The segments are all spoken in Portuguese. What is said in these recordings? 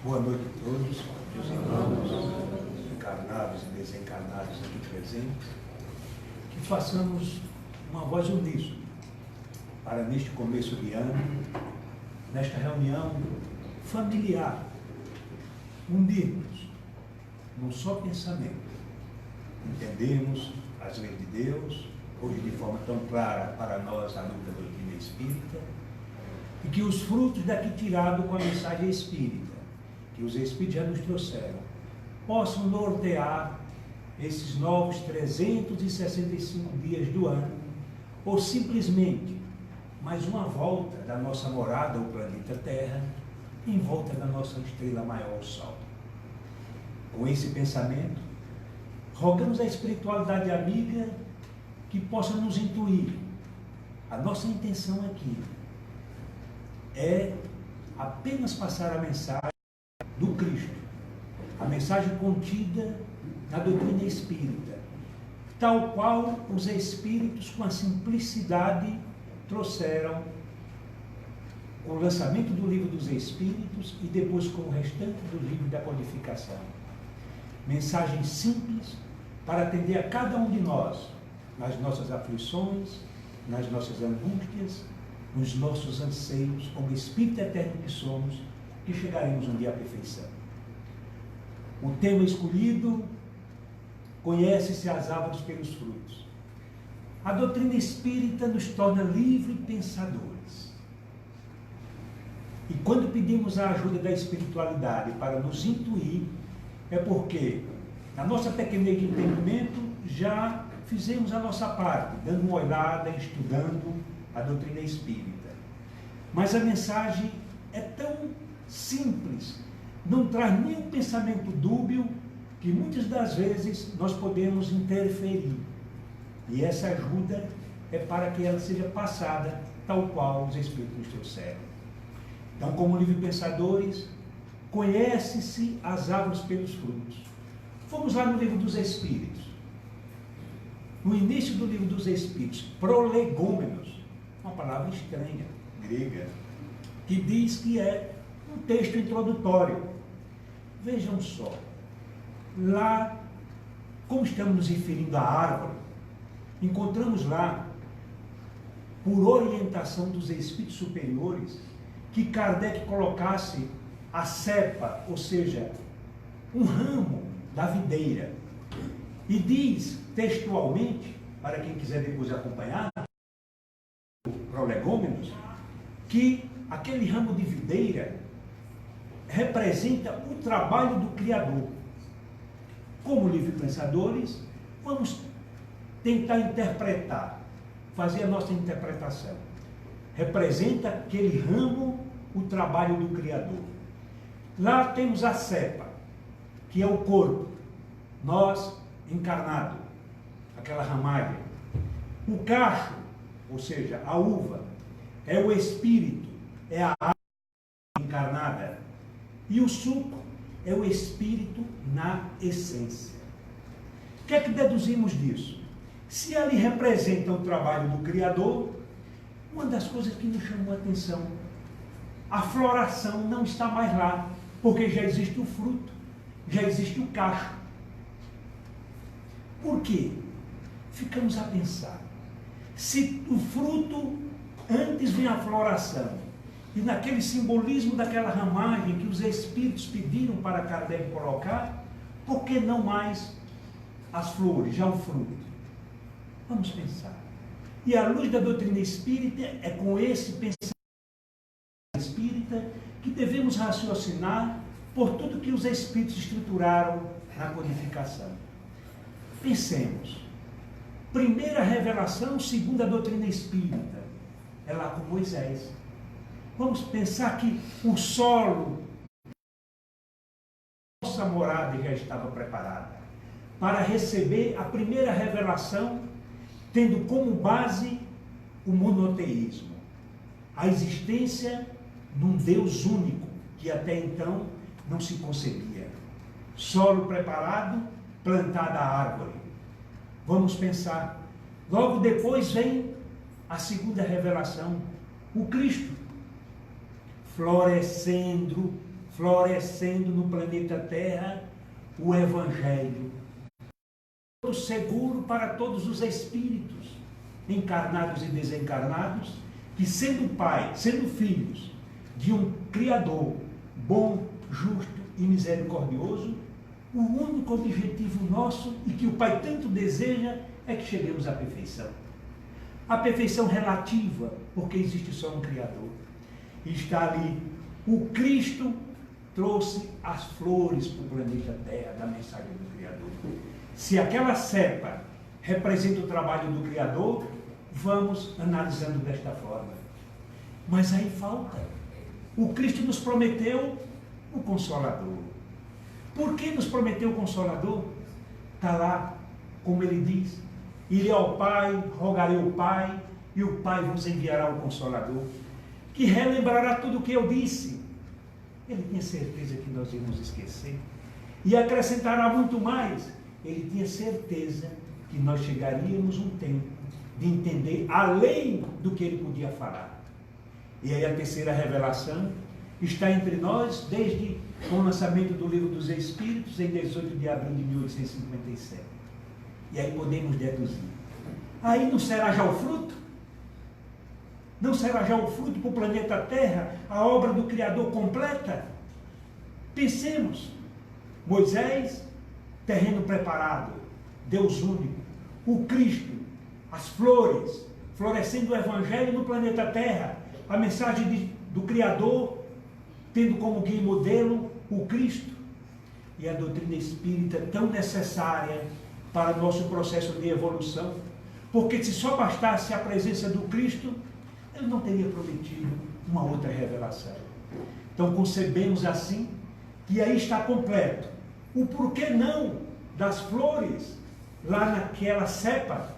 Boa noite a todos, meus irmãos, encarnados e desencarnados aqui presentes, que façamos uma voz uníssona para neste começo de ano, nesta reunião familiar, unirmos num só pensamento, entendermos as leis de Deus, hoje de forma tão clara para nós a luz da doutrina espírita, e que os frutos daqui tirados com a mensagem espírita, que os Espíritos já nos trouxeram, possam nortear esses novos 365 dias do ano, ou simplesmente mais uma volta da nossa morada, o planeta Terra, em volta da nossa estrela maior, o Sol. Com esse pensamento, rogamos à espiritualidade amiga que possa nos intuir. A nossa intenção aqui é apenas passar a mensagem do Cristo, a mensagem contida na doutrina espírita, tal qual os Espíritos com a simplicidade trouxeram com o lançamento do Livro dos Espíritos e depois com o restante do livro da codificação. Mensagem simples para atender a cada um de nós, nas nossas aflições, nas nossas angústias, nos nossos anseios, como Espírito eterno que somos, que chegaremos um dia à perfeição. O tema escolhido: conhece-se as árvores pelos frutos. A doutrina espírita nos torna livres pensadores. E quando pedimos a ajuda da espiritualidade para nos intuir, é porque, na nossa pequenez de entendimento, já fizemos a nossa parte, dando uma olhada, estudando a doutrina espírita. Mas a mensagem é tão simples, não traz nenhum pensamento dúbio, que muitas das vezes nós podemos interferir. E essa ajuda é para que ela seja passada tal qual os Espíritos nos trouxeram. Então, como livre pensadores, conhece-se as árvores pelos frutos. Vamos lá no Livro dos Espíritos. No início do Livro dos Espíritos, prolegômenos, uma palavra estranha, grega, que diz que é um texto introdutório. Vejam só, lá, como estamos nos referindo à árvore, encontramos lá, por orientação dos Espíritos superiores, que Kardec colocasse a cepa, ou seja, um ramo da videira. E diz textualmente, para quem quiser depois acompanhar, prolegômenos, que aquele ramo de videira representa o trabalho do Criador. Como livre pensadores, vamos tentar interpretar, fazer a nossa interpretação. Representa aquele ramo, o trabalho do Criador. Lá temos a cepa, que é o corpo, nós encarnado, aquela ramagem. O cacho, ou seja, a uva, é o espírito, é a alma encarnada. E o suco é o espírito na essência. O que é que deduzimos disso? Se ali representa o trabalho do Criador, uma das coisas que nos chamou a atenção, a floração não está mais lá, porque já existe o fruto, já existe o cacho. Por quê? Ficamos a pensar, se o fruto antes vem a floração, e naquele simbolismo daquela ramagem que os Espíritos pediram para Kardec colocar, por que não mais as flores, já o fruto? Vamos pensar. E à luz da doutrina espírita, é com esse pensamento espírita que devemos raciocinar por tudo que os Espíritos estruturaram na codificação. Pensemos. Primeira revelação, segundo a doutrina espírita, é lá com Moisés. Vamos pensar que o solo, nossa morada já estava preparada para receber a primeira revelação, tendo como base o monoteísmo, a existência de um Deus único, que até então não se concebia. solo preparado, plantada a árvore. Vamos pensar. Logo depois vem a segunda revelação, o Cristo, florescendo no planeta Terra, o Evangelho. Seguro para todos os espíritos, encarnados e desencarnados, que sendo filhos de um Criador bom, justo e misericordioso, o único objetivo nosso e que o Pai tanto deseja é que cheguemos à perfeição. A perfeição relativa, porque existe só um Criador. E está ali, o Cristo trouxe as flores para o planeta Terra, da mensagem do Criador. Se aquela cepa representa o trabalho do Criador, vamos analisando desta forma. Mas aí falta. O Cristo nos prometeu o Consolador. Por que nos prometeu o Consolador? Está lá, como ele diz, irei ao Pai, rogarei ao Pai, e o Pai vos enviará o Consolador, que relembrará tudo o que eu disse. Ele tinha certeza que nós íamos esquecer, e acrescentará muito mais. Ele tinha certeza que nós chegaríamos um tempo de entender além do que ele podia falar. E aí a terceira revelação está entre nós desde o lançamento do Livro dos Espíritos, em 18 de abril de 1857. E aí podemos deduzir. Aí não será já o fruto? Não será já o fruto para o planeta Terra, a obra do Criador completa? Pensemos. Moisés, terreno preparado, Deus único, o Cristo, as flores, florescendo o Evangelho no planeta Terra, a mensagem do Criador, tendo como guia e modelo o Cristo, e a doutrina espírita tão necessária para o nosso processo de evolução, porque se só bastasse a presença do Cristo, ele não teria prometido uma outra revelação. Então concebemos assim, que aí está completo o porquê não das flores lá naquela cepa.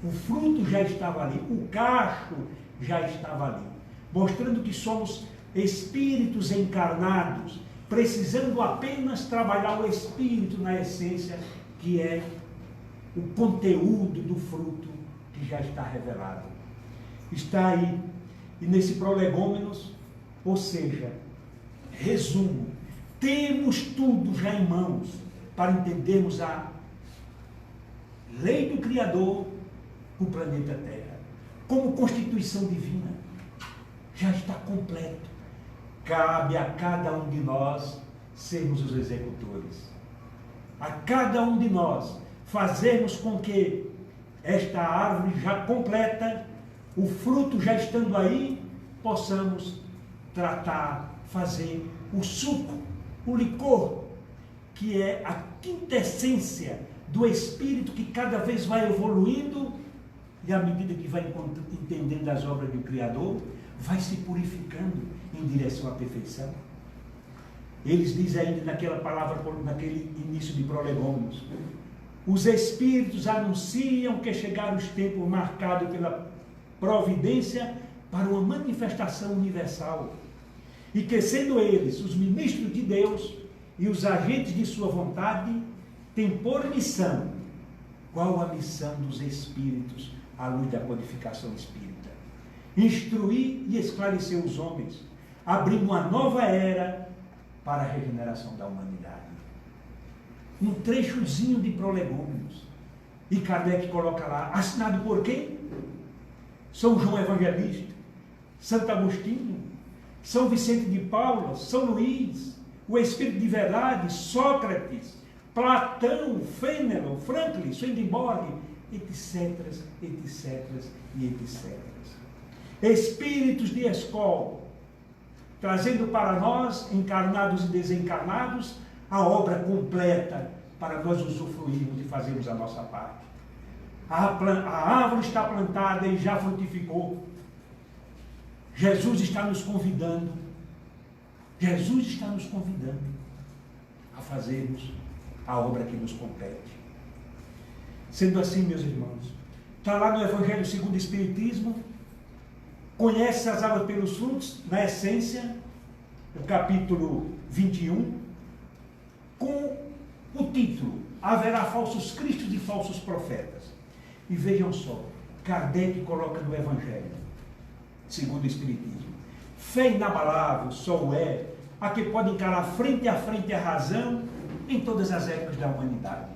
O fruto já estava ali, o cacho já estava ali, mostrando que somos espíritos encarnados, precisando apenas trabalhar o espírito na essência, que é o conteúdo do fruto que já está revelado. Está aí, e nesse prolegômenos, ou seja, resumo, temos tudo já em mãos para entendermos a lei do Criador para o planeta Terra, como constituição divina. Já está completo. Cabe a cada um de nós sermos os executores. A cada um de nós fazermos com que esta árvore já completa, o fruto já estando aí, possamos tratar, fazer o suco, o licor, que é a quintessência do espírito que cada vez vai evoluindo e à medida que vai entendendo as obras do Criador, vai se purificando em direção à perfeição. Eles dizem ainda naquela palavra, naquele início de prolegômenos, os espíritos anunciam que chegaram os tempos marcados pela providência para uma manifestação universal, e que sendo eles os ministros de Deus e os agentes de sua vontade, têm por missão, qual a missão dos espíritos à luz da codificação espírita? Instruir e esclarecer os homens, abrindo uma nova era para a regeneração da humanidade. Um trechozinho de prolegômenos. E Kardec coloca lá, assinado por quem? São João Evangelista, Santo Agostinho, São Vicente de Paula, São Luís, o Espírito de Verdade, Sócrates, Platão, Fênelon, Franklin, Swedenborg, etc, etc e etc. Espíritos de escola, trazendo para nós, encarnados e desencarnados, a obra completa para nós usufruirmos e fazermos a nossa parte. A árvore está plantada e já frutificou. Jesus está nos convidando a fazermos a obra que nos compete. Sendo assim, meus irmãos, está lá no Evangelho segundo o Espiritismo, conhece as árvores pelos frutos, na essência, o capítulo 21, com O título: haverá falsos cristos e falsos profetas. E vejam só, Kardec coloca no Evangelho, segundo o Espiritismo: fé inabalável só o é a que pode encarar frente a frente a razão em todas as épocas da humanidade.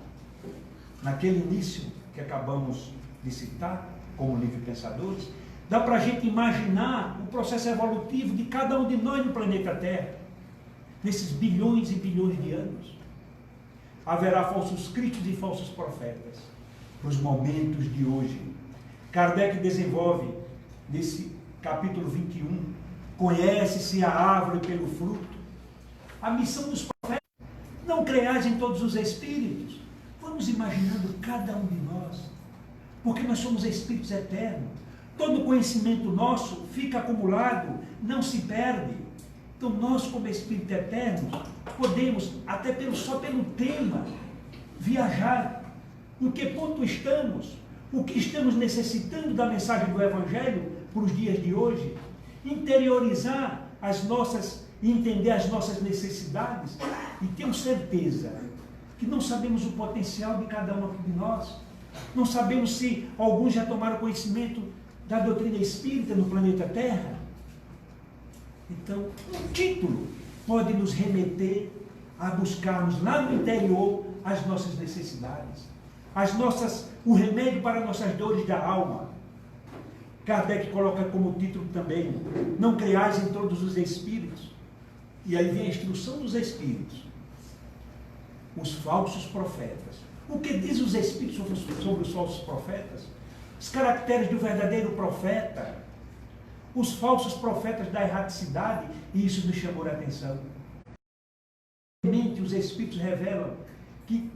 Naquele início que acabamos de citar, como livre pensadores, dá para a gente imaginar o processo evolutivo de cada um de nós no planeta Terra, nesses bilhões e bilhões de anos. Haverá falsos cristos e falsos profetas nos momentos de hoje. Kardec desenvolve, nesse capítulo 21, conhece-se a árvore pelo fruto. A missão dos profetas: não creais em todos os espíritos. Vamos imaginando cada um de nós, porque nós somos espíritos eternos. Todo conhecimento nosso fica acumulado, não se perde. Então nós, como espíritos eternos, podemos, até só pelo tema, viajar. Em que ponto estamos? O que estamos necessitando da mensagem do Evangelho para os dias de hoje? Interiorizar entender as nossas necessidades. E tenho certeza que não sabemos o potencial de cada um de nós. Não sabemos se alguns já tomaram conhecimento da doutrina espírita no planeta Terra. Então, um título pode nos remeter a buscarmos lá no interior as nossas necessidades, o remédio para nossas dores da alma. Kardec coloca como título também: não creais em todos os espíritos. E aí vem a instrução dos espíritos: os falsos profetas. O que diz os espíritos sobre os falsos profetas? Os caracteres do verdadeiro profeta, os falsos profetas da erraticidade, e isso nos chamou a atenção. Os espíritos revelam que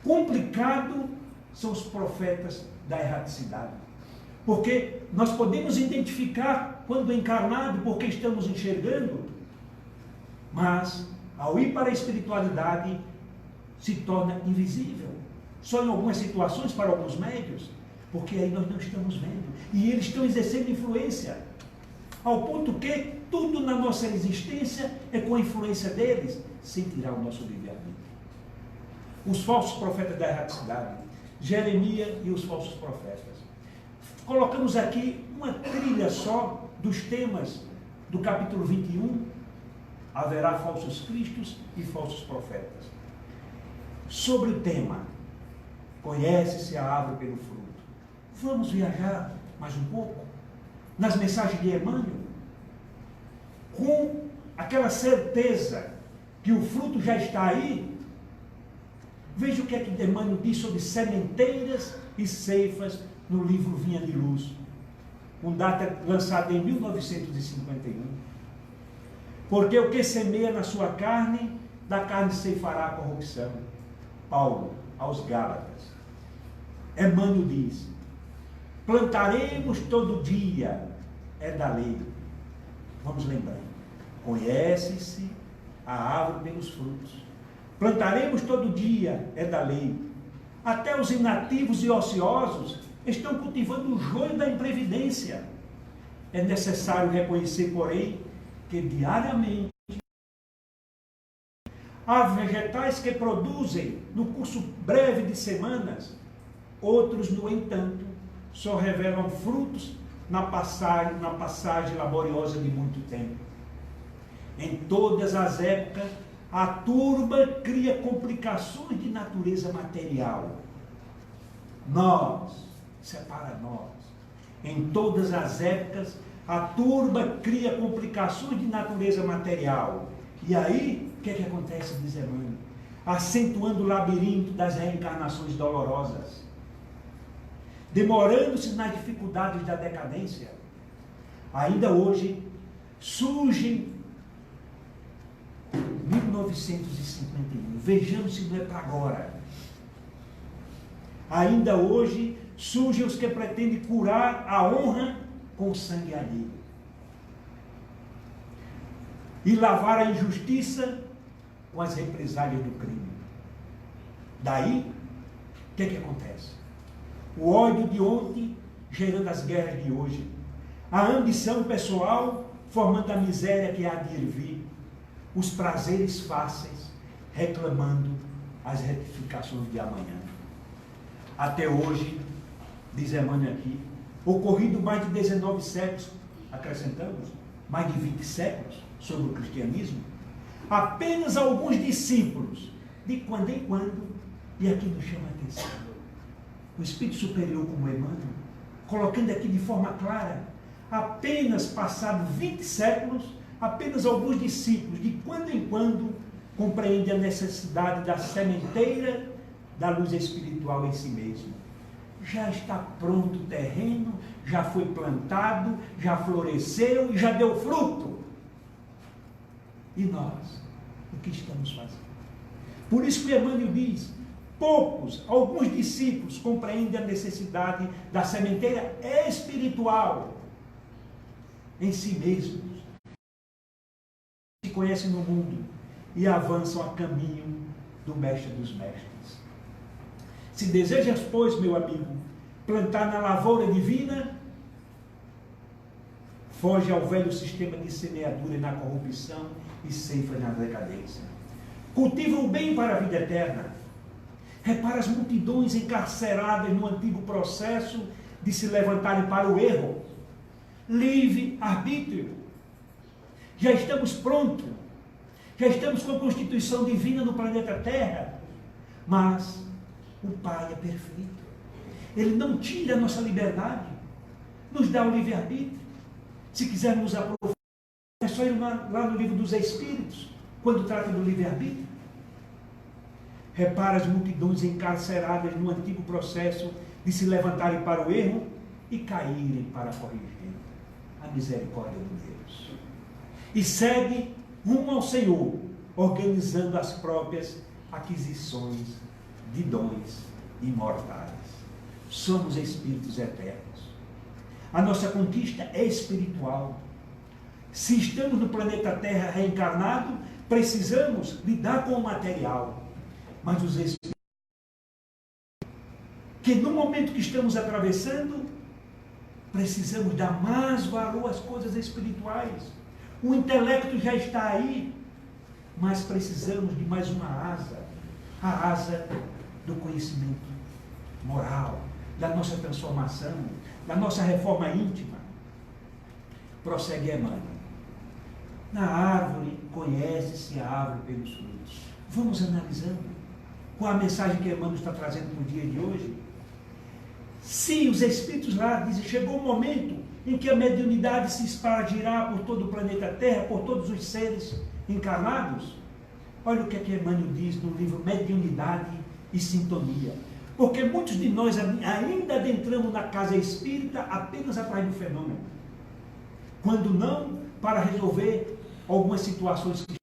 complicado são os profetas da erraticidade, porque nós podemos identificar quando encarnado, porque estamos enxergando, mas ao ir para a espiritualidade se torna invisível, só em algumas situações para alguns médios, porque aí nós não estamos vendo, e eles estão exercendo influência, ao ponto que tudo na nossa existência é com a influência deles, sem tirar o nosso livre-arbítrio. Os falsos profetas da erraticidade, Jeremias e os falsos profetas. Colocamos aqui uma trilha só dos temas do capítulo 21, haverá falsos cristos e falsos profetas. Sobre o tema, conhece-se a árvore pelo fruto. Vamos viajar mais um pouco nas mensagens de Emmanuel, com aquela certeza que o fruto já está aí. Veja o que é que Emmanuel diz sobre sementeiras e ceifas no livro Vinha de Luz, com data lançada em 1951. Porque o que semeia na sua carne, da carne ceifará a corrupção. Paulo, aos Gálatas. Emmanuel diz: plantaremos todo dia, é da lei. Vamos lembrar: conhece-se a árvore pelos frutos. Plantaremos todo dia, é da lei. Até os inativos e ociosos estão cultivando o joio da imprevidência. É necessário reconhecer, porém, que diariamente há vegetais que produzem no curso breve de semanas, outros, no entanto, só revelam frutos na passagem laboriosa de muito tempo. Em todas as épocas, a turba cria complicações de natureza material. Isso é para nós. Em todas as épocas, a turba cria complicações de natureza material. E aí, o que é que acontece, diz Emmanuel? Acentuando o labirinto das reencarnações dolorosas, demorando-se nas dificuldades da decadência. Ainda hoje, surgem 1951, vejamos se não é para agora. Ainda hoje, surgem os que pretendem curar a honra com sangue alheio e lavar a injustiça com as represálias do crime. Daí, o que é que acontece? O ódio de ontem gerando as guerras de hoje, a ambição pessoal formando a miséria que há de vir, os prazeres fáceis reclamando as retificações de amanhã. Até hoje, diz Emmanuel aqui, ocorrido mais de 19 séculos, acrescentamos, mais de 20 séculos sobre o cristianismo, apenas alguns discípulos, de quando em quando, e aqui nos chama a atenção, o Espírito Superior como Emmanuel, colocando aqui de forma clara, apenas passado 20 séculos, apenas alguns discípulos, de quando em quando, compreendem a necessidade da sementeira da luz espiritual em si mesmo. Já está pronto o terreno, já foi plantado, já floresceu e já deu fruto. E nós, o que estamos fazendo? Por isso que Emmanuel diz, alguns discípulos compreendem a necessidade da sementeira espiritual em si mesmos, se conhecem no mundo e avançam a caminho do Mestre dos Mestres. Se desejas, pois, meu amigo, plantar na lavoura divina, foge ao velho sistema de semeadura e na corrupção e ceifa na decadência. Cultiva o bem para a vida eterna. Repara as multidões encarceradas no antigo processo de se levantarem para o erro. Livre arbítrio. Já estamos prontos. Já estamos com a Constituição Divina no planeta Terra. Mas o Pai é perfeito. Ele não tira a nossa liberdade. Nos dá o livre-arbítrio. Se quisermos aprofundar, é só ir lá no livro dos Espíritos, quando trata do livre-arbítrio. Repara as multidões encarceradas no antigo processo de se levantarem para o erro e caírem para corrigir a misericórdia de Deus. E segue rumo ao Senhor, organizando as próprias aquisições de dons imortais. Somos espíritos eternos. A nossa conquista é espiritual. Se estamos no planeta Terra reencarnado, precisamos lidar com o material. Mas os espíritos, que no momento que estamos atravessando, precisamos dar mais valor às coisas espirituais. O intelecto já está aí, mas precisamos de mais uma asa, a asa do conhecimento moral, da nossa transformação, da nossa reforma íntima. Prossegue Emmanuel. Na árvore conhece-se a árvore pelos frutos. Vamos analisando qual a mensagem que Emmanuel está trazendo para o dia de hoje. Se os Espíritos lá dizem, chegou o momento em que a mediunidade se expandirá por todo o planeta Terra, por todos os seres encarnados. Olha o que é que Emmanuel diz no livro Mediunidade e Sintonia. Porque muitos de nós ainda adentramos na casa espírita apenas atrás do fenômeno. Quando não, para resolver algumas situações que...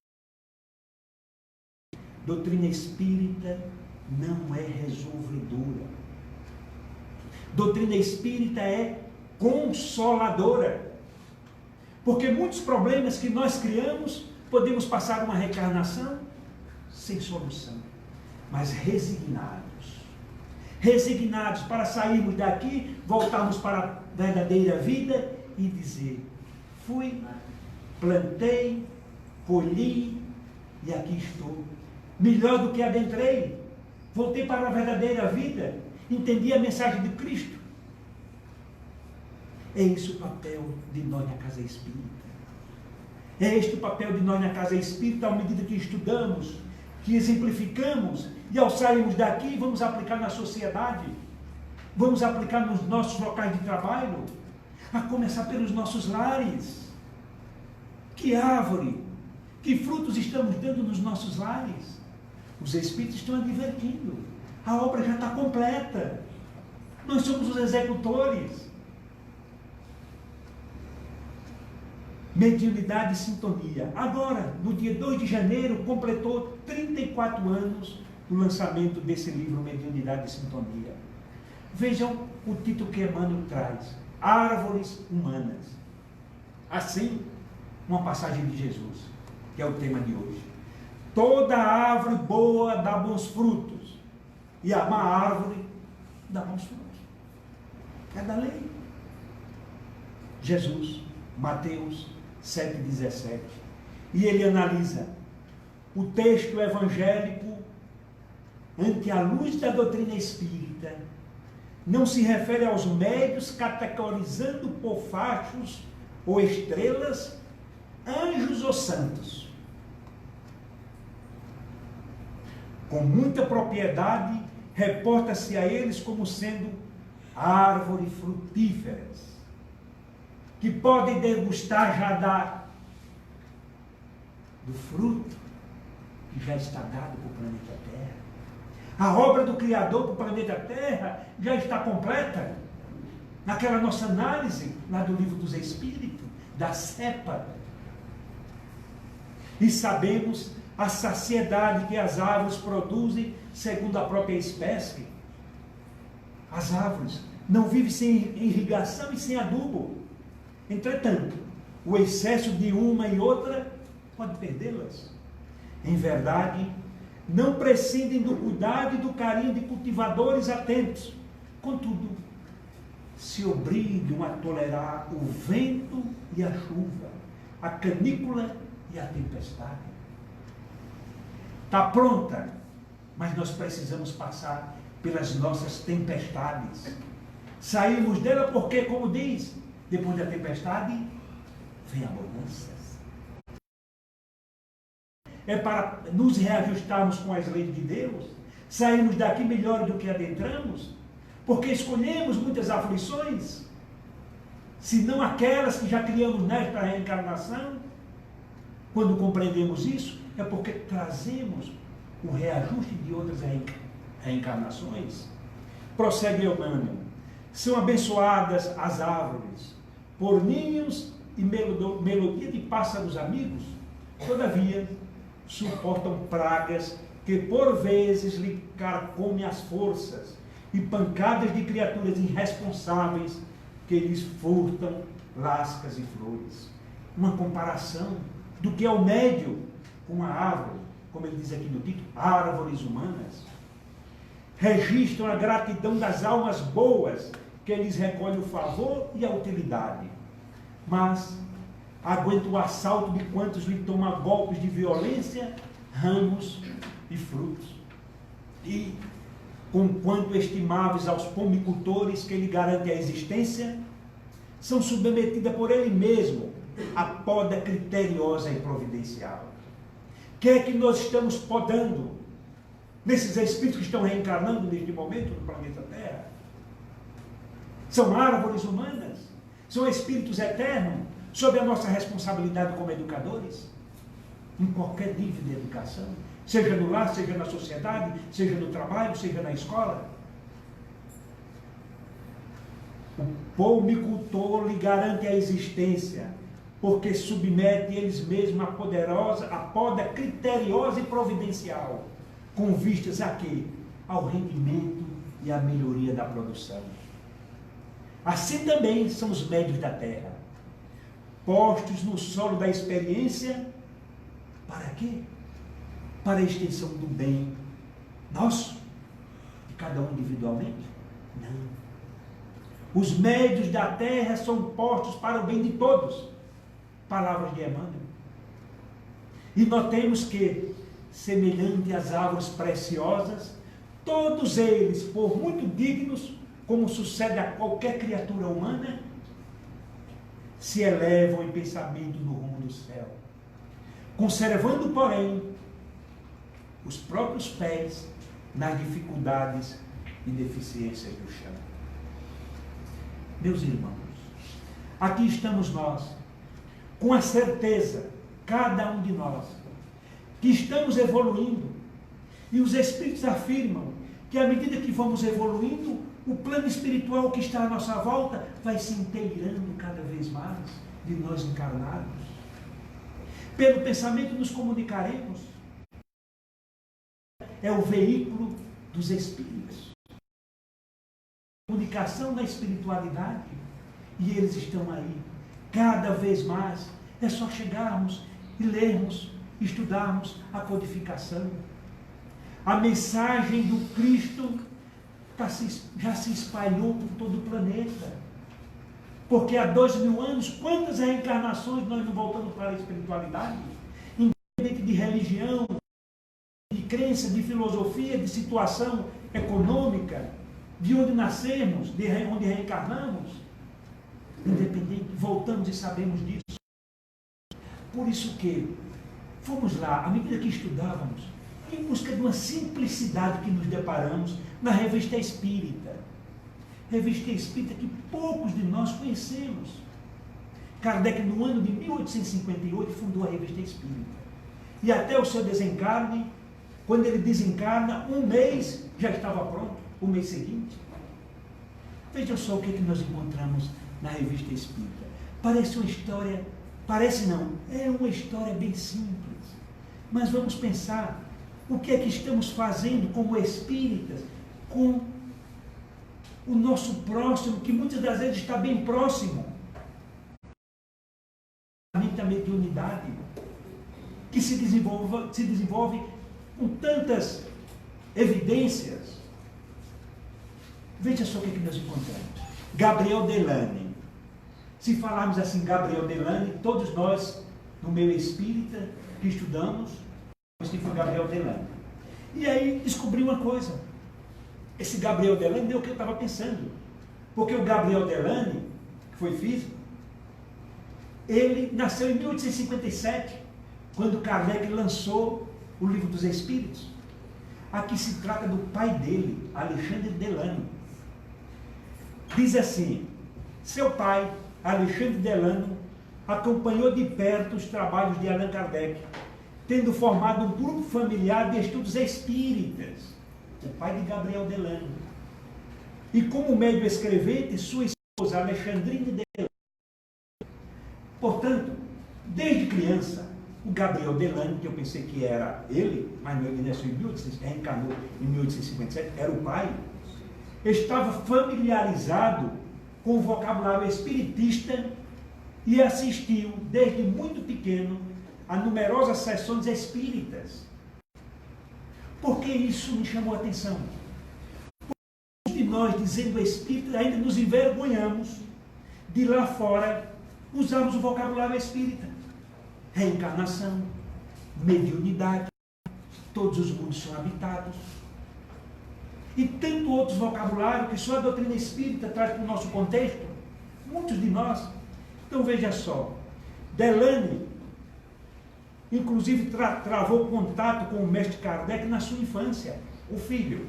Doutrina espírita não é resolvedora. Doutrina espírita é consoladora. Porque muitos problemas que nós criamos, podemos passar uma reencarnação sem solução, mas resignados para sairmos daqui, voltarmos para a verdadeira vida e dizer, fui, plantei, colhi e aqui estou. Melhor do que adentrei, voltei para a verdadeira vida, entendi a mensagem de Cristo. É esse o papel de nós na casa espírita. É este o papel de nós na casa espírita, à medida que estudamos, que exemplificamos, e ao sairmos daqui, vamos aplicar na sociedade, vamos aplicar nos nossos locais de trabalho, a começar pelos nossos lares. Que árvore, que frutos estamos dando nos nossos lares? Os Espíritos estão advertindo, a obra já está completa, nós somos os executores. Mediunidade e Sintonia. Agora, no dia 2 de janeiro, completou 34 anos do lançamento desse livro, Mediunidade e Sintonia. Vejam o título que Emmanuel traz, Árvores Humanas. Assim, uma passagem de Jesus, que é o tema de hoje. Toda árvore boa dá bons frutos, e a má árvore dá bons frutos. É da lei. Jesus, Mateus 7,17. E ele analisa o texto evangélico ante a luz da doutrina espírita, não se refere aos médios categorizando por fachos ou estrelas, anjos ou santos. Com muita propriedade, reporta-se a eles como sendo árvores frutíferas, que podem degustar já do fruto que já está dado para o planeta Terra. A obra do Criador para o planeta Terra já está completa. Naquela nossa análise, lá do Livro dos Espíritos, da cepa. E sabemos a saciedade que as árvores produzem segundo a própria espécie. As árvores não vivem sem irrigação e sem adubo. Entretanto, o excesso de uma e outra pode perdê-las. Em verdade, não prescindem do cuidado e do carinho de cultivadores atentos. Contudo, se obrigam a tolerar o vento e a chuva, a canícula e a tempestade. Está pronta, mas nós precisamos passar pelas nossas tempestades. Saímos dela porque, como diz, depois da tempestade, vem a bonança. É para nos reajustarmos com as leis de Deus, sairmos daqui melhor do que adentramos, porque escolhemos muitas aflições, se não aquelas que já criamos nesta reencarnação. Quando compreendemos isso, é porque trazemos o reajuste de outras reencarnações. Prossegue Emmanuel. São abençoadas as árvores, por ninhos e melodia de pássaros amigos, todavia suportam pragas que por vezes lhe carcomem as forças e pancadas de criaturas irresponsáveis que lhes furtam lascas e flores. Uma comparação do que é o médio com a árvore, como ele diz aqui no título, árvores humanas. Registram a gratidão das almas boas que lhes recolhe o favor e a utilidade, mas aguenta o assalto de quantos lhe tomam golpes de violência, ramos e frutos. E, conquanto estimáveis aos pomicultores que lhe garantem a existência, são submetidas por ele mesmo à poda criteriosa e providencial. O que é que nós estamos podando nesses espíritos que estão reencarnando neste momento no planeta Terra? São árvores humanas? São espíritos eternos? Sob a nossa responsabilidade como educadores, em qualquer nível de educação, seja no lar, seja na sociedade, seja no trabalho, seja na escola. O pomicultor lhe garante a existência, porque submete eles mesmos a poda criteriosa e providencial, com vistas a quê? Ao rendimento e à melhoria da produção. Assim também são os médios da terra, postos no solo da experiência, para quê? Para a extensão do bem nosso, de cada um individualmente? Não. Os médios da terra são postos para o bem de todos. Palavras de Emmanuel. E notemos que, semelhante às árvores preciosas, todos eles, por muito dignos, como sucede a qualquer criatura humana, se elevam em pensamento no rumo do céu, conservando, porém, os próprios pés nas dificuldades e deficiências do chão. Meus irmãos, aqui estamos nós, com a certeza, cada um de nós, que estamos evoluindo, e os Espíritos afirmam que à medida que vamos evoluindo, o plano espiritual que está à nossa volta vai se inteirando cada vez mais de nós encarnados. Pelo pensamento nos comunicaremos. É o veículo dos Espíritos. Comunicação da espiritualidade. E eles estão aí. Cada vez mais. É só chegarmos e lermos, estudarmos a codificação. A mensagem do Cristo já se espalhou por todo o planeta. Porque há 2000 anos, quantas reencarnações nós não voltamos para a espiritualidade? Independente de religião, de crença, de filosofia, de situação econômica, de onde nascemos, de onde reencarnamos. Independente, voltamos e sabemos disso. Por isso que fomos lá, à medida que estudávamos, em busca de uma simplicidade que nos deparamos na Revista Espírita. Revista Espírita que poucos de nós conhecemos. Kardec, no ano de 1858, fundou a Revista Espírita. E até o seu desencarne, quando ele desencarna, um mês já estava pronto, o mês seguinte. Vejam só o que nós encontramos na Revista Espírita. Parece uma história, parece não, é uma história bem simples. Mas vamos pensar, o que é que estamos fazendo como espíritas com o nosso próximo, que muitas das vezes está bem próximo. A mediunidade, que se desenvolve com tantas evidências. Veja só o que nós encontramos. Gabriel Delane. Se falarmos assim, Gabriel Delane, todos nós, no meio espírita, que estudamos, que foi Gabriel Delane. E aí descobri uma coisa. Esse Gabriel Delane é o que eu estava pensando. Porque o Gabriel Delane, que foi físico, ele nasceu em 1857, quando Kardec lançou o Livro dos Espíritos. Aqui se trata do pai dele, Alexandre Delano. Diz assim: seu pai, Alexandre Delano, acompanhou de perto os trabalhos de Allan Kardec, tendo formado um grupo familiar de estudos espíritas, o pai de Gabriel Delano. E como médio escrevente, sua esposa, Alexandrine Delano. Portanto, desde criança, o Gabriel Delano, que eu pensei que era ele, mas não, ele nasceu em 1800, reencarnou em 1857, era o pai, estava familiarizado com o vocabulário espiritista e assistiu, desde muito pequeno, a numerosas sessões espíritas. Por que isso me chamou a atenção? Porque de nós, dizendo espírita, ainda nos envergonhamos de lá fora usarmos o vocabulário espírita. Reencarnação, mediunidade, todos os mundos são habitados. E tanto outros vocabulários que só a doutrina espírita traz para o nosso contexto. Muitos de nós. Então veja só, Delane, inclusive travou contato com o mestre Kardec na sua infância, o filho.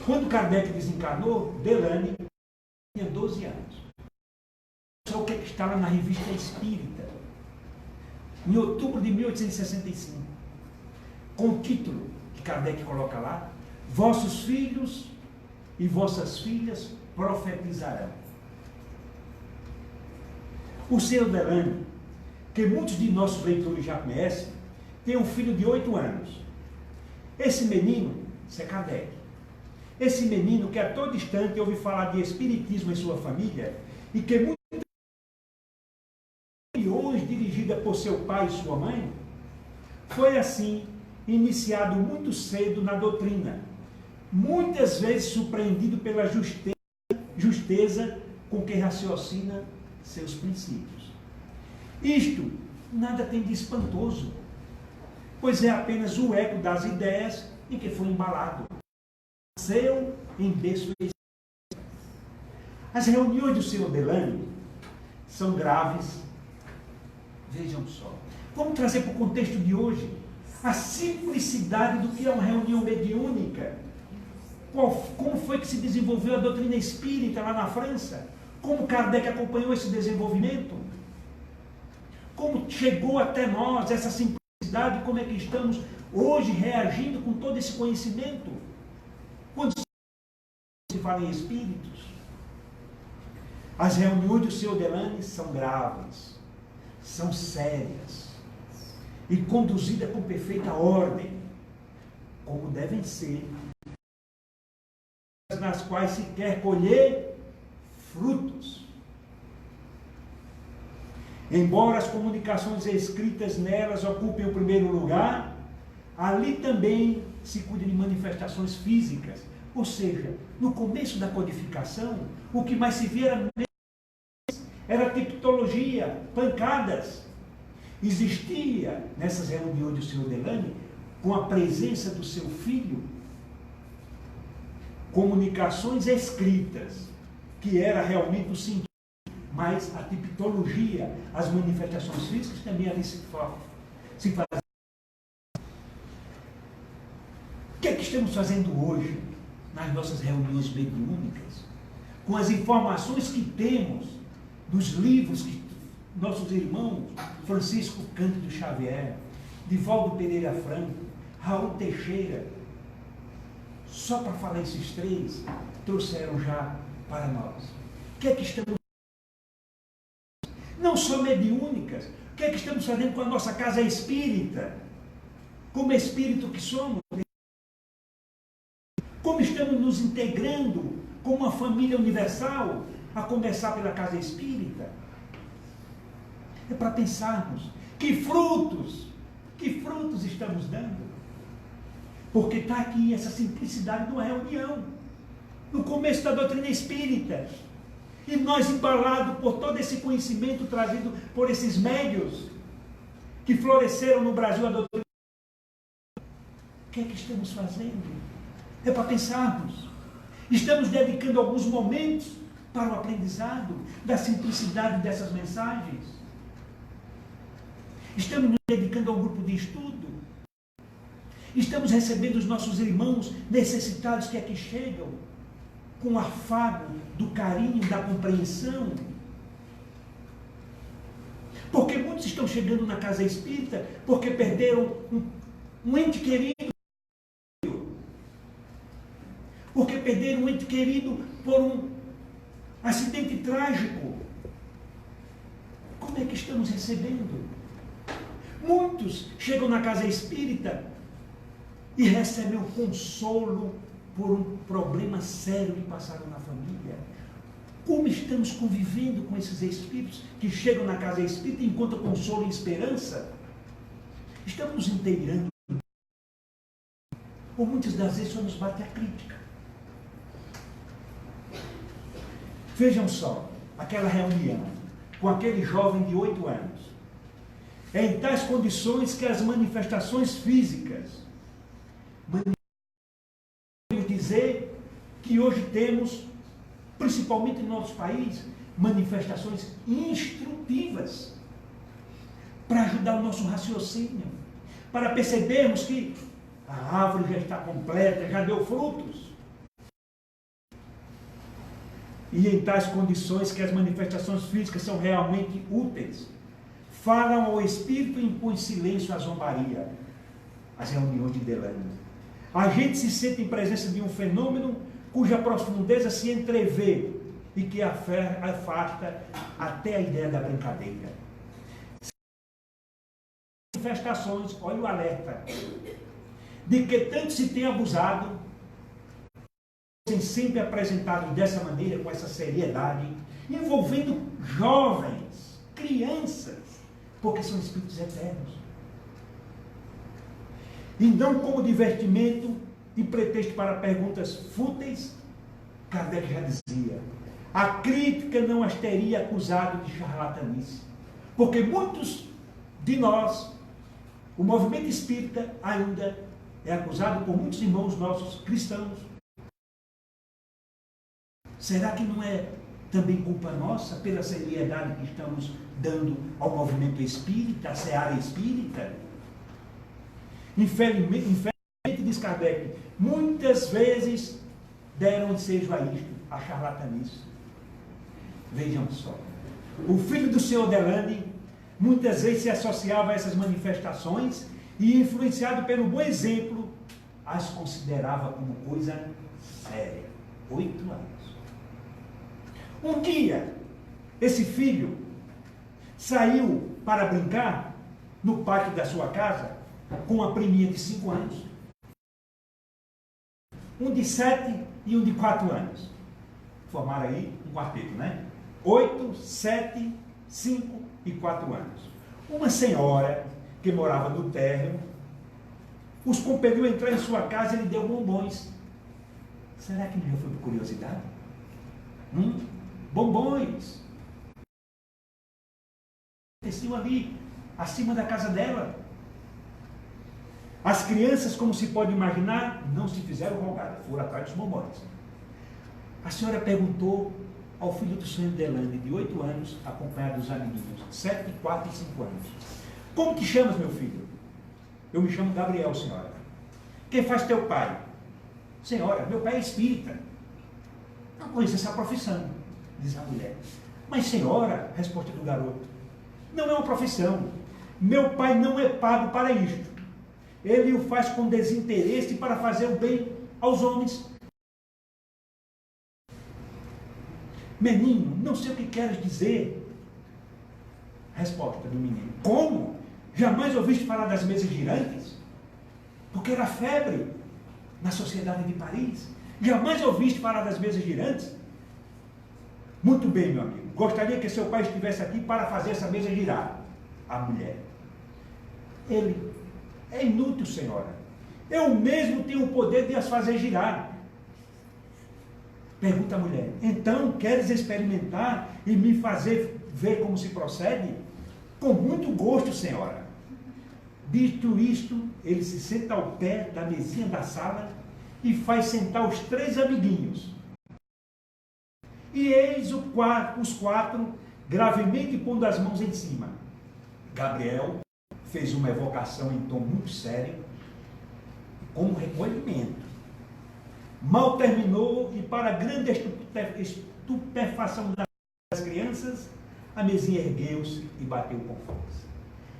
Quando Kardec desencarnou, Delane tinha 12 anos. Só o que está lá na Revista Espírita, em outubro de 1865, com o título que Kardec coloca lá: vossos filhos e vossas filhas profetizarão. O senhor Delane, que muitos de nossos leitores já conhecem, tem um filho de 8 anos. Esse menino, isso é Kardec. Esse menino que a todo instante ouve falar de espiritismo em sua família e que muitas reuniões dirigidas por seu pai e sua mãe, foi assim iniciado muito cedo na doutrina, muitas vezes surpreendido pela justeza com que raciocina seus princípios. Isto nada tem de espantoso, pois é apenas o eco das ideias em que foi embalado. Nasceu em berço espírita. As reuniões do senhor Delane são graves. Vejam só. Vamos trazer para o contexto de hoje a simplicidade do que é uma reunião mediúnica. Como foi que se desenvolveu a doutrina espírita lá na França? Como Kardec acompanhou esse desenvolvimento? Como chegou até nós essa simplicidade? Como é que estamos hoje reagindo com todo esse conhecimento? Quando se fala em espíritos, as reuniões do senhor Delane são graves, são sérias e conduzidas com perfeita ordem, como devem ser, nas quais se quer colher frutos. Embora as comunicações escritas nelas ocupem o primeiro lugar, ali também se cuida de manifestações físicas. Ou seja, no começo da codificação, o que mais se via era tipologia, pancadas. Existia, nessas reuniões do senhor Delane, com a presença do seu filho, comunicações escritas, que era realmente o sentido, mas a tipologia, as manifestações físicas também ali se fazem. O que é que estamos fazendo hoje nas nossas reuniões mediúnicas? Com as informações que temos dos livros que nossos irmãos Francisco Cândido Xavier, Divaldo Pereira Franco, Raul Teixeira, só para falar esses três, trouxeram já para nós. O que é que estamos fazendo? Não só mediúnicas, o que é que estamos fazendo com a nossa casa espírita? Como espírito que somos? Como estamos nos integrando como uma família universal, a começar pela casa espírita? É para pensarmos que frutos estamos dando. Porque está aqui essa simplicidade de uma reunião, no começo da doutrina espírita. E nós, embalados por todo esse conhecimento trazido por esses médios que floresceram no Brasil a doutrina, o que é que estamos fazendo? É para pensarmos. Estamos dedicando alguns momentos para o aprendizado da simplicidade dessas mensagens. Estamos nos dedicando a um grupo de estudo. Estamos recebendo os nossos irmãos necessitados que aqui chegam com o afago do carinho, da compreensão. Porque muitos estão chegando na casa espírita porque perderam um ente querido. Porque perderam um ente querido por um acidente trágico. Como é que estamos recebendo? Muitos chegam na casa espírita e recebem o consolo por um problema sério que passaram na família. Como estamos convivendo com esses espíritos que chegam na casa espírita e encontram consolo e esperança? Estamos nos integrando? Ou muitas das vezes só nos bate a crítica? Vejam só, aquela reunião com aquele jovem de 8 anos. É em tais condições que as manifestações físicas dizer que hoje temos, principalmente no nosso país, manifestações instrutivas para ajudar o nosso raciocínio, para percebermos que a árvore já está completa, já deu frutos. E em tais condições que as manifestações físicas são realmente úteis, falam ao espírito e impõem silêncio à zombaria, as reuniões de Delano. A gente se sente em presença de um fenômeno cuja profundeza se entrevê e que afasta até a ideia da brincadeira. Manifestações, olha o alerta, de que tanto se tem abusado, tem sempre apresentado dessa maneira, com essa seriedade, envolvendo jovens, crianças, porque são espíritos eternos. E não como divertimento e pretexto para perguntas fúteis, Kardec já dizia, a crítica não as teria acusado de charlatanice, porque muitos de nós, o movimento espírita ainda é acusado por muitos irmãos nossos cristãos. Será que não é também culpa nossa pela seriedade que estamos dando ao movimento espírita, à seara espírita? Infelizmente, diz Kardec, muitas vezes deram ensejo a isto, a charlatanice. Vejam só, o filho do senhor Delane muitas vezes se associava a essas manifestações e, influenciado pelo bom exemplo, as considerava como coisa séria. 8 anos. Um dia, esse filho saiu para brincar no pátio da sua casa com uma priminha de 5 anos, um de 7 e um de 4 anos. Formaram aí um quarteto, né? 8, 7, 5 e 4 anos. Uma senhora que morava no térreo os compeliu a entrar em sua casa e lhe deu bombons. Será que não já foi por curiosidade? Bombons. Aconteciam ali, acima da casa dela. As crianças, como se pode imaginar, não se fizeram rogar, foram atrás dos bombons. A senhora perguntou ao filho do senhor Delane, de 8 anos, acompanhado dos amiguinhos, 7, 4 e 5 anos. Como te chamas, meu filho? Eu me chamo Gabriel, senhora. Quem faz teu pai? Senhora, meu pai é espírita. Não conheço essa profissão, diz a mulher. Mas senhora, resposta do garoto, não é uma profissão. Meu pai não é pago para isto. Ele o faz com desinteresse para fazer o bem aos homens. Menino, não sei o que queres dizer. Resposta do menino. Como? Jamais ouviste falar das mesas girantes? Porque era febre na sociedade de Paris. Jamais ouviste falar das mesas girantes? Muito bem, meu amigo. Gostaria que seu pai estivesse aqui para fazer essa mesa girar. A mulher. Ele é inútil, senhora. Eu mesmo tenho o poder de as fazer girar. Pergunta a mulher. Então, queres experimentar e me fazer ver como se procede? Com muito gosto, senhora. Dito isto, ele se senta ao pé da mesinha da sala e faz sentar os 3 amiguinhos. E eis os 4 gravemente pondo as mãos em cima. Gabriel fez uma evocação em tom muito sério, com recolhimento. Mal terminou e, para grande estupefação das crianças, a mesinha ergueu-se e bateu com força.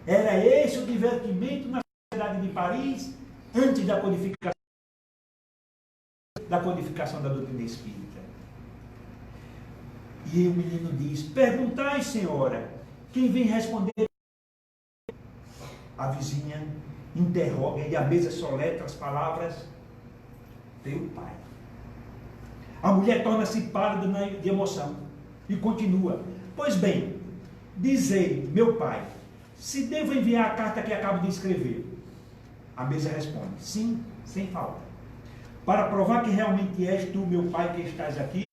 Era esse o divertimento na sociedade de Paris antes da codificação da doutrina espírita. E o menino diz: perguntai, senhora, quem vem responder? A vizinha interroga e a mesa soletra as palavras: teu pai. A mulher torna-se pálida de emoção e continua: pois bem, dizei, meu pai, se devo enviar a carta que acabo de escrever. A mesa responde: sim, sem falta. Para provar que realmente és tu, meu pai, que estás aqui.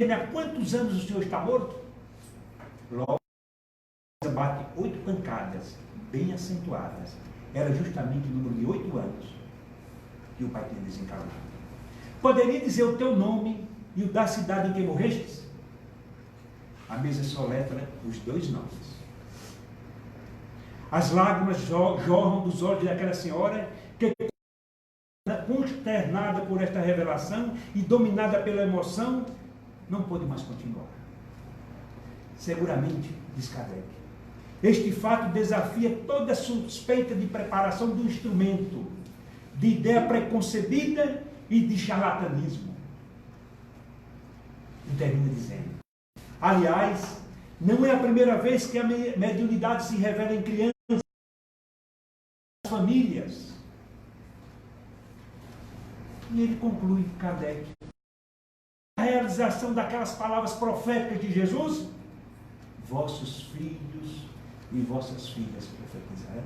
Há quantos anos o senhor está morto? Logo, bate 8 pancadas, bem acentuadas. Era justamente o número de 8 anos que o pai tinha desencarnado. Poderia dizer o teu nome e o da cidade em que morrestes? A mesa soletra os 2 nomes. As lágrimas jorram dos olhos daquela senhora que, consternada por esta revelação e dominada pela emoção, não pôde mais continuar. Seguramente, diz Kardec, este fato desafia toda a suspeita de preparação do instrumento, de ideia preconcebida e de charlatanismo. E termina dizendo: aliás, não é a primeira vez que a mediunidade se revela em crianças e famílias. E ele conclui, Kardec, a realização daquelas palavras proféticas de Jesus: vossos filhos e vossas filhas profetizarão.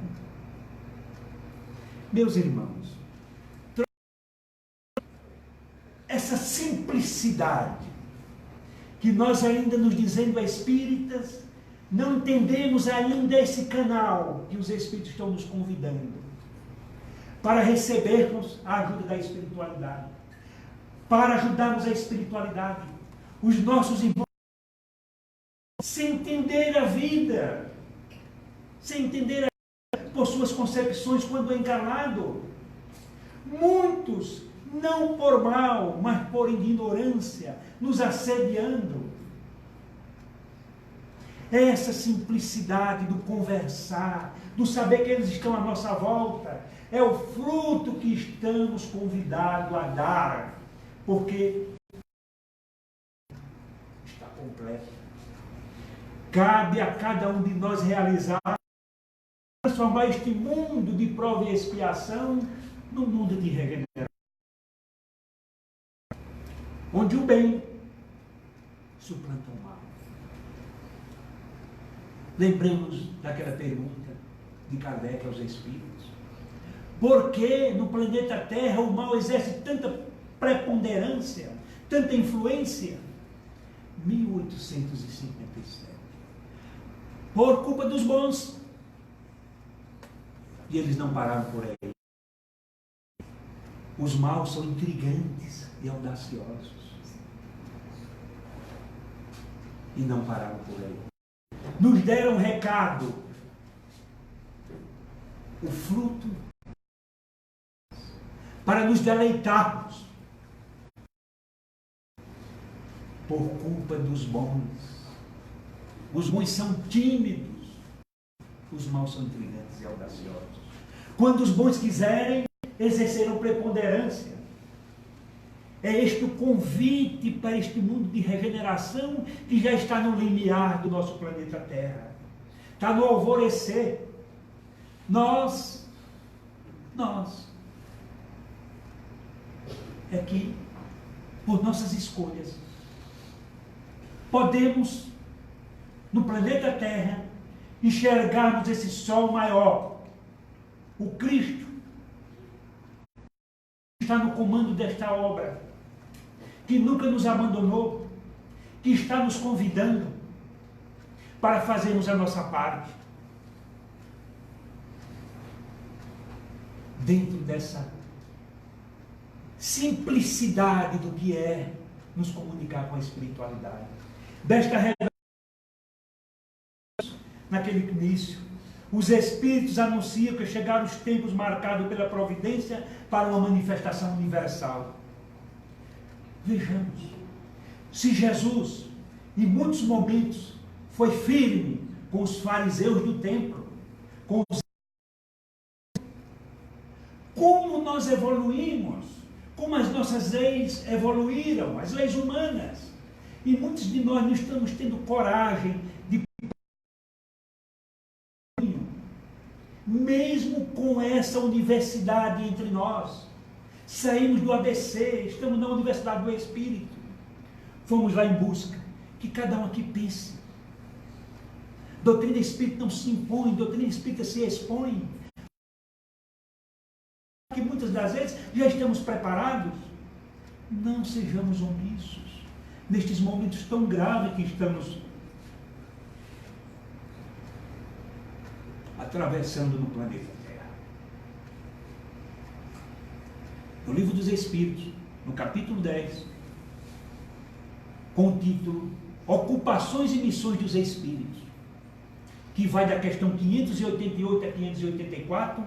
Meus irmãos, essa simplicidade que nós ainda nos dizendo espíritas, não entendemos ainda esse canal que os espíritos estão nos convidando para recebermos a ajuda da espiritualidade, para ajudarmos a espiritualidade, os nossos irmãos, sem entender a vida, sem entender a vida por suas concepções quando encarnado. Muitos, não por mal, mas por ignorância, nos assediando. Essa simplicidade do conversar, do saber que eles estão à nossa volta, é o fruto que estamos convidados a dar, porque está completo. Cabe a cada um de nós realizar, transformar este mundo de prova e expiação num mundo de regeneração, onde o bem suplanta o mal. Lembremos daquela pergunta de Kardec aos espíritos: por que no planeta Terra o mal exerce tanta preponderância, tanta influência? 1857. Por culpa dos bons. E eles não pararam por aí. Os maus são intrigantes e audaciosos. E não pararam por aí. Nos deram um recado. O fruto para nos deleitarmos por culpa dos bons. Os bons são tímidos, os maus são intrigantes e audaciosos. Quando os bons quiserem, exercerão preponderância. É este o convite para este mundo de regeneração que já está no limiar do nosso planeta Terra. Está no alvorecer. Nós é que, por nossas escolhas, podemos, no planeta Terra, enxergarmos esse sol maior, o Cristo, que está no comando desta obra, que nunca nos abandonou, que está nos convidando para fazermos a nossa parte. Dentro dessa simplicidade do que é nos comunicar com a espiritualidade. Desta revelação, naquele início, os Espíritos anunciam que chegaram os tempos marcados pela providência para uma manifestação universal. Vejamos, se Jesus, em muitos momentos, foi firme com os fariseus do templo, com os... como nós evoluímos, como as nossas leis evoluíram, as leis humanas, e muitos de nós não estamos tendo coragem de, mesmo com essa universidade entre nós. Saímos do ABC, estamos na Universidade do Espírito. Fomos lá em busca, que cada um aqui pense. Doutrina espírita não se impõe, doutrina espírita se expõe. Que muitas das vezes já estamos preparados. Não sejamos omissos nestes momentos tão graves que estamos atravessando no planeta Terra. No Livro dos Espíritos, no capítulo 10, com o título Ocupações e Missões dos Espíritos, que vai da questão 588 a 584,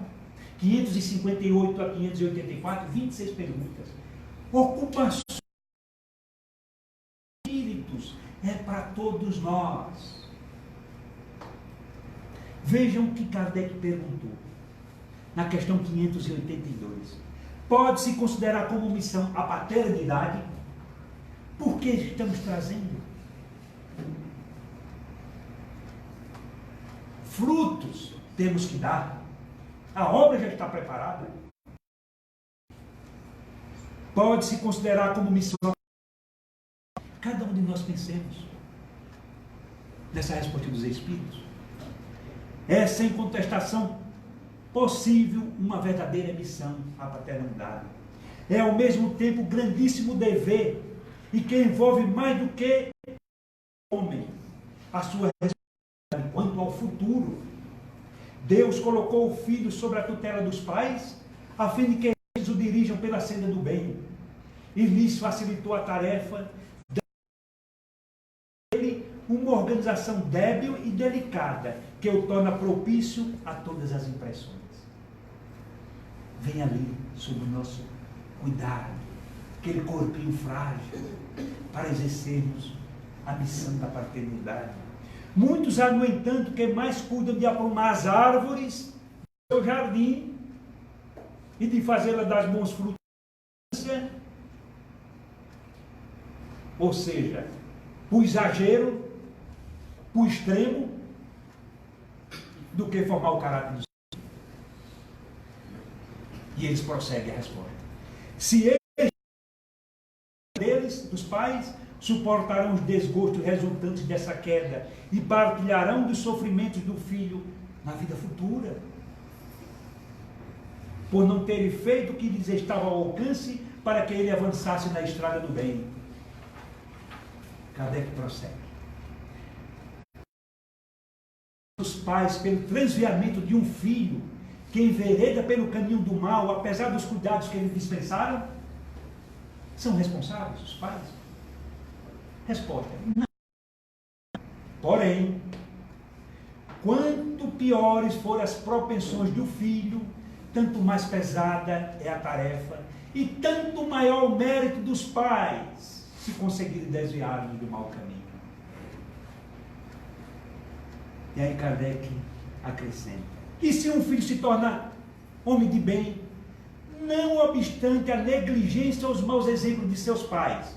558 a 584, 26 perguntas. Ocupações dos espíritos é para todos nós. Vejam o que Kardec perguntou na questão 582. Pode-se considerar como missão a paternidade? Por que estamos trazendo frutos? Temos que dar. A obra já está preparada. Pode-se considerar como missão. Cada um de nós pensemos nessa resposta dos Espíritos. É sem contestação possível uma verdadeira missão à paternidade. É ao mesmo tempo grandíssimo dever e que envolve mais do que o homem a sua responsabilidade quanto ao futuro. Deus colocou o filho sobre a tutela dos pais, a fim de que eles o dirijam pela senda do bem, e lhes facilitou a tarefa dele uma organização débil e delicada, que o torna propício a todas as impressões. Vem ali sob o nosso cuidado, aquele corpinho frágil, para exercermos a missão da paternidade. Muitos há, no entanto, que mais cuidam de aprumar as árvores do seu jardim e de fazê-las dar bons frutos. Ou seja, o exagero, o extremo, do que formar o caráter do Senhor. E eles prosseguem a resposta. Se eles, dos pais, suportarão os desgostos resultantes dessa queda e partilharão dos sofrimentos do filho na vida futura, por não terem feito o que lhes estava ao alcance para que ele avançasse na estrada do bem. Kardec prossegue. Os pais, pelo transviamento de um filho que envereda pelo caminho do mal, apesar dos cuidados que eles dispensaram? São responsáveis os pais? Resposta: não. Porém, quanto piores forem as propensões do filho, tanto mais pesada é a tarefa e tanto maior o mérito dos pais se conseguirem desviá-los do mau caminho. E aí Kardec acrescenta: e se um filho se torna homem de bem, não obstante a negligência ou os maus exemplos de seus pais,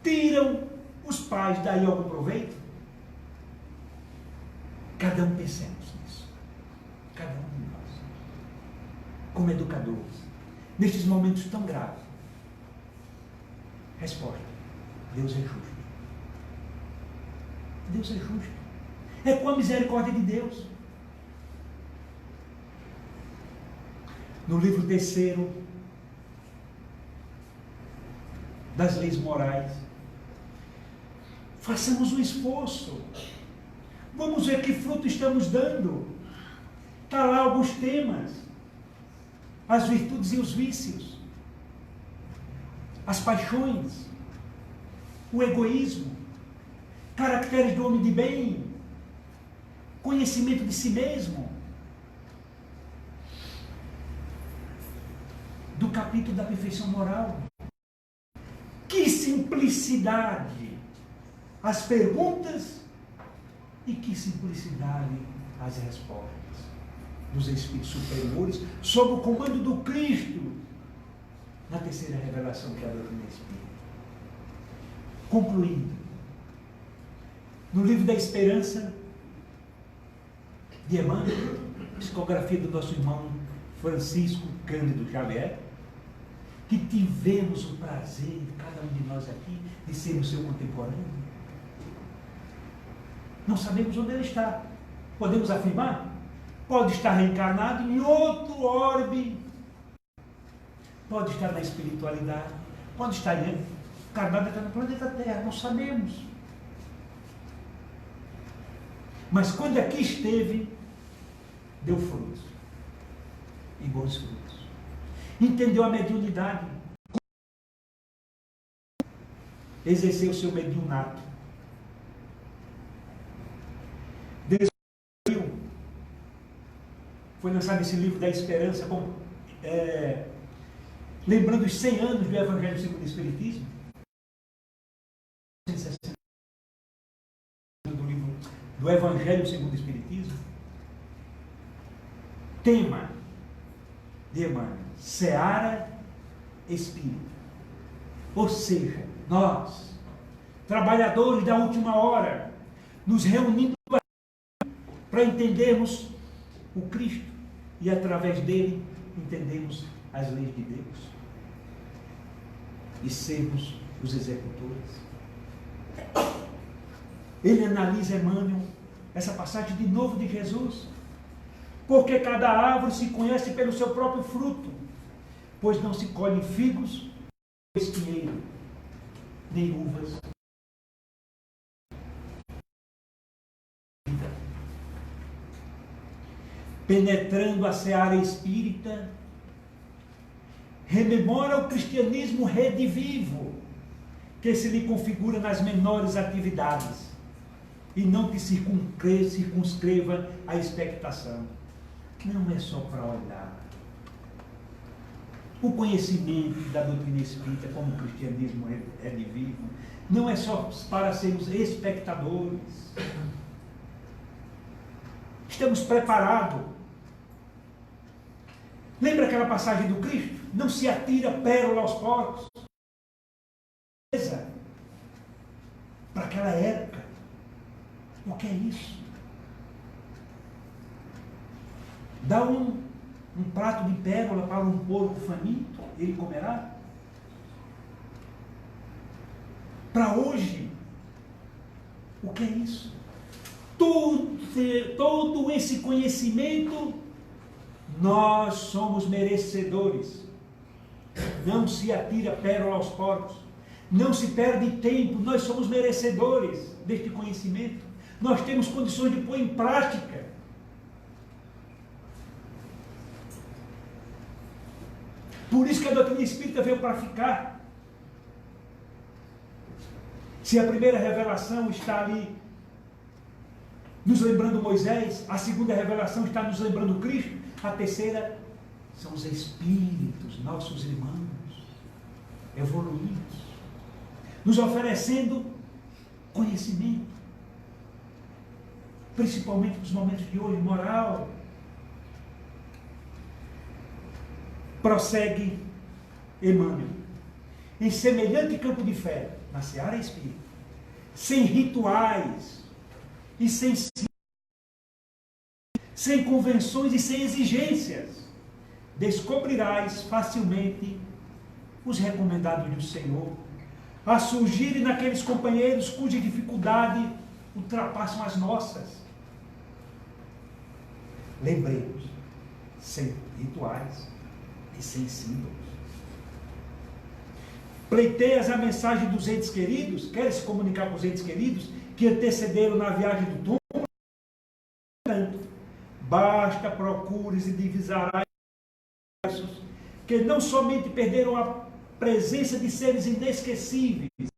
tiram os pais daí algum proveito? Cada um pensemos nisso. Cada um de nós. Como educadores, nestes momentos tão graves. Resposta: Deus é justo. Deus é justo. É com a misericórdia de Deus. No livro 3º das leis morais, façamos um esforço. Vamos ver que fruto estamos dando. Está lá alguns temas: as virtudes e os vícios, as paixões, o egoísmo, caracteres do homem de bem, conhecimento de si mesmo. Do capítulo da perfeição moral. Que simplicidade as perguntas e que simplicidade as respostas dos Espíritos superiores, sob o comando do Cristo, na terceira revelação que é a doutrina espírita. Concluindo, no livro da Esperança, de Emmanuel, psicografia do nosso irmão Francisco Cândido Xavier, que tivemos o prazer, cada um de nós aqui, de sermos seu contemporâneo. Não sabemos onde ele está. Podemos afirmar? Pode estar reencarnado em outro orbe, pode estar na espiritualidade, pode estar encarnado no planeta Terra, não sabemos. Mas quando aqui esteve, deu frutos, e bons frutos. Entendeu a mediunidade, exerceu o seu mediunato, foi lançado esse livro da Esperança, lembrando os 100 anos do Evangelho segundo o Espiritismo, do livro do Evangelho segundo o Espiritismo. Tema de Emmanuel: Seara Espírita. Ou seja, nós, trabalhadores da última hora, nos reunindo para entendermos o Cristo e através dele entendemos as leis de Deus e sermos os executores. Ele analisa, Emmanuel, essa passagem de novo de Jesus: porque cada árvore se conhece pelo seu próprio fruto, pois não se colhem figos, espinheiro, nem uvas. Penetrando a seara espírita, rememora o cristianismo redivivo, que se lhe configura nas menores atividades, e não te circunscreva a expectação. Não é só para olhar. O conhecimento da doutrina espírita, como o cristianismo redivivo, não é só para sermos espectadores. Estamos preparados. Lembra aquela passagem do Cristo? Não se atira pérola aos porcos. Para aquela época. O que é isso? Dá um prato de pérola para um porco faminto, ele comerá? Para hoje, o que é isso? Todo esse conhecimento, nós somos merecedores. Não se atira pérola aos porcos, não se perde tempo, nós somos merecedores deste conhecimento. Nós temos condições de pôr em prática. Por isso que a doutrina espírita veio para ficar. Se a primeira revelação está ali nos lembrando Moisés, a segunda revelação está nos lembrando Cristo, a terceira são os espíritos, nossos irmãos evoluídos, nos oferecendo conhecimento, principalmente nos momentos de hoje, moral. Prossegue Emmanuel, em semelhante campo de fé, na seara espírita, sem rituais e sem convenções e sem exigências, descobrirás facilmente os recomendados do Senhor a surgirem naqueles companheiros cuja dificuldade ultrapassam as nossas. Lembremos, sem rituais e sem símbolos. Pleiteias a mensagem dos entes queridos, queres se comunicar com os entes queridos que antecederam na viagem do túmulo? Portanto, basta procures e divisarás que não somente perderam a presença de seres inesquecíveis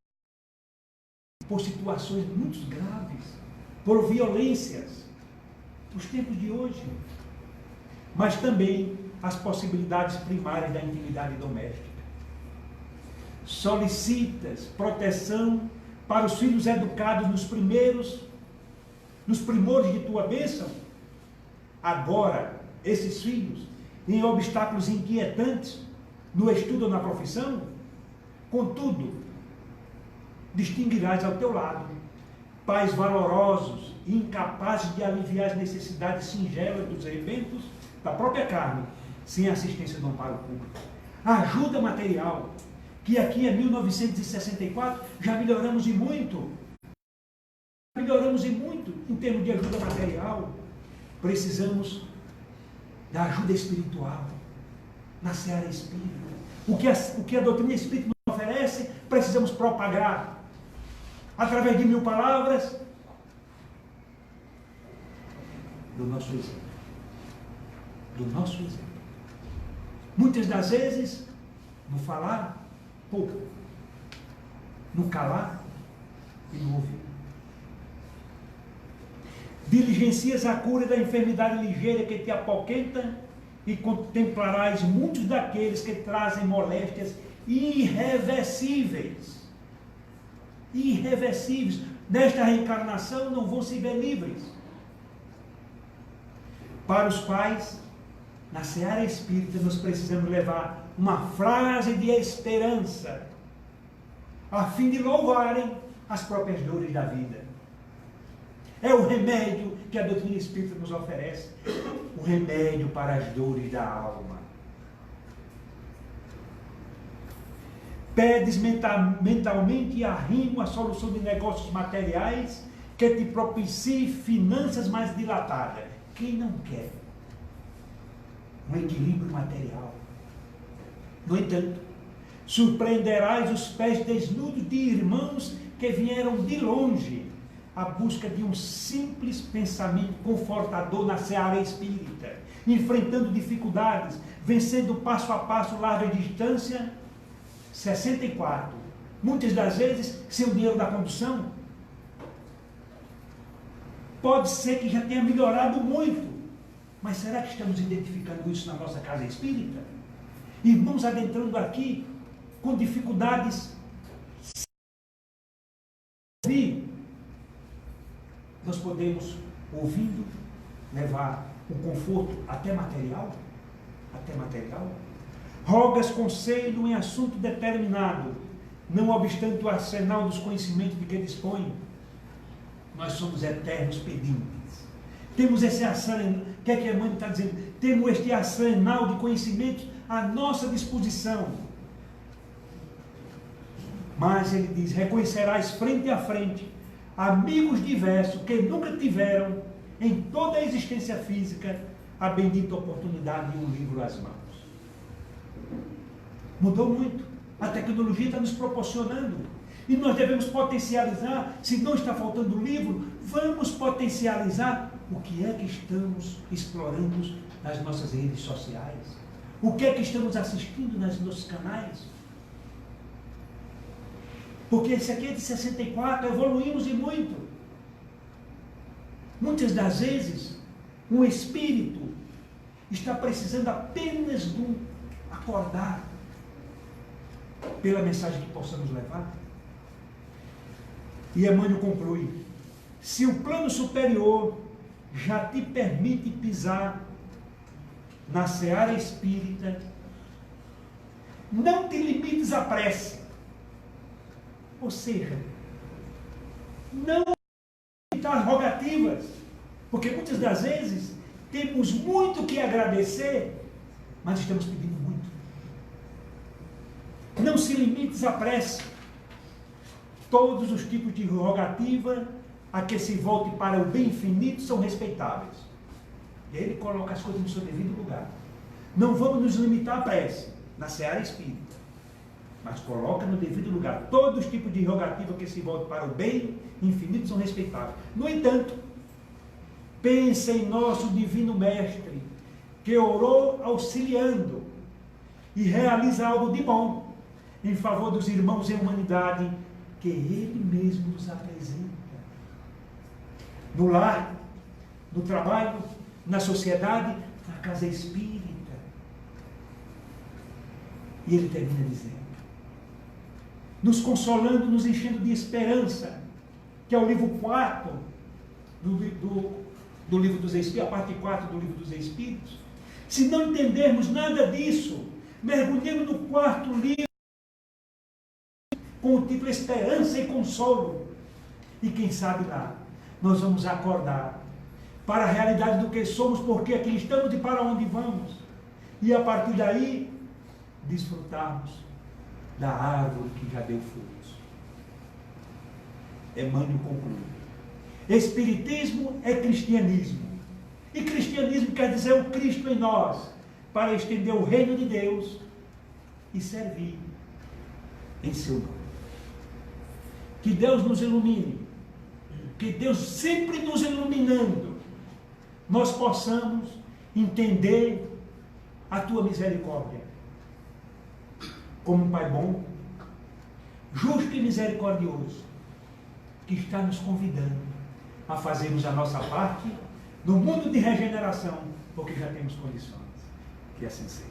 por situações muito graves, por violências, nos tempos de hoje, mas também as possibilidades primárias da intimidade doméstica. Solicitas proteção para os filhos educados nos primores de tua bênção? Agora, esses filhos, em obstáculos inquietantes, no estudo ou na profissão, contudo, distinguirás ao teu lado pais valorosos e incapazes de aliviar as necessidades singelas dos eventos da própria carne, sem assistência do amparo público. A ajuda material, que aqui em 1964 já melhoramos e muito. Melhoramos e muito em termos de ajuda material. Precisamos da ajuda espiritual, na seara espírita. O que a doutrina espírita nos oferece, precisamos propagar. Através de 1000 palavras, do nosso exemplo. Do nosso exemplo. Muitas das vezes, no falar, pouco. No calar e no ouvir. Diligencias a cura da enfermidade ligeira que te apoquenta e contemplarás muitos daqueles que trazem moléstias irreversíveis. Irreversíveis. Nesta reencarnação não vão se ver livres. Para os quais, na seara espírita, nós precisamos levar uma frase de esperança, a fim de louvarem as próprias dores da vida. É o remédio que a doutrina espírita nos oferece, o remédio para as dores da alma. Pedes mentalmente e arrimo a solução de negócios materiais que te propicie finanças mais dilatadas. Quem não quer um equilíbrio material? No entanto, surpreenderás os pés desnudos de irmãos que vieram de longe à busca de um simples pensamento confortador na seara espírita, enfrentando dificuldades, vencendo passo a passo larga distância. 64. Muitas das vezes, sem o dinheiro da condução. Pode ser que já tenha melhorado muito, mas será que estamos identificando isso na nossa casa espírita? Irmãos adentrando aqui com dificuldades. Nós podemos, ouvindo, levar o conforto até material? Até material? Rogas conselho em assunto determinado, não obstante o arsenal dos conhecimentos de que dispõe. Nós somos eternos pedintes. Temos esse arsenal, o que é que a mãe está dizendo? Temos este arsenal de conhecimentos à nossa disposição. Mas ele diz, reconhecerás frente a frente amigos diversos que nunca tiveram em toda a existência física a bendita oportunidade de um livro às mãos. Mudou muito. A tecnologia está nos proporcionando. E nós devemos potencializar. Se não está faltando livro, vamos potencializar o que é que estamos explorando nas nossas redes sociais. o que é que estamos assistindo nos nossos canais. Porque esse aqui é de 64, evoluímos e muito. Muitas das vezes, um espírito está precisando apenas de um acordar pela mensagem que possamos levar. E Emmanuel conclui: se o plano superior já te permite pisar na seara espírita, não te limites à prece. Ou seja, não limitar rogativas, porque muitas das vezes temos muito que agradecer, mas estamos pedindo muito. Não se limites à prece. Todos os tipos de rogativa a que se volte para o bem infinito são respeitáveis. E ele coloca as coisas no seu devido lugar. Não vamos nos limitar à prece, na seara espírita, mas coloca no devido lugar. Todos os tipos de rogativa que se volte para o bem infinito são respeitáveis. No entanto, pensa em nosso divino mestre, que orou auxiliando e realiza algo de bom em favor dos irmãos em humanidade que ele mesmo nos apresenta. No lar, no trabalho, na sociedade, na casa espírita. E ele termina dizendo, nos consolando, nos enchendo de esperança, que é o livro 4 do livro dos Espíritos, a parte 4 do livro dos Espíritos. Se não entendermos nada disso, mergulhemos no 4º livro, com o título Esperança e Consolo. E quem sabe lá, nós vamos acordar para a realidade do que somos, porque aqui estamos e para onde vamos. E a partir daí, desfrutarmos da árvore que já deu frutos. Emmanuel conclui: Espiritismo é cristianismo. E cristianismo quer dizer o Cristo em nós, para estender o reino de Deus e servir em seu nome. Que Deus nos ilumine, que Deus sempre nos iluminando, nós possamos entender a tua misericórdia como um Pai bom, justo e misericordioso, que está nos convidando a fazermos a nossa parte no mundo de regeneração, porque já temos condições. Que assim seja.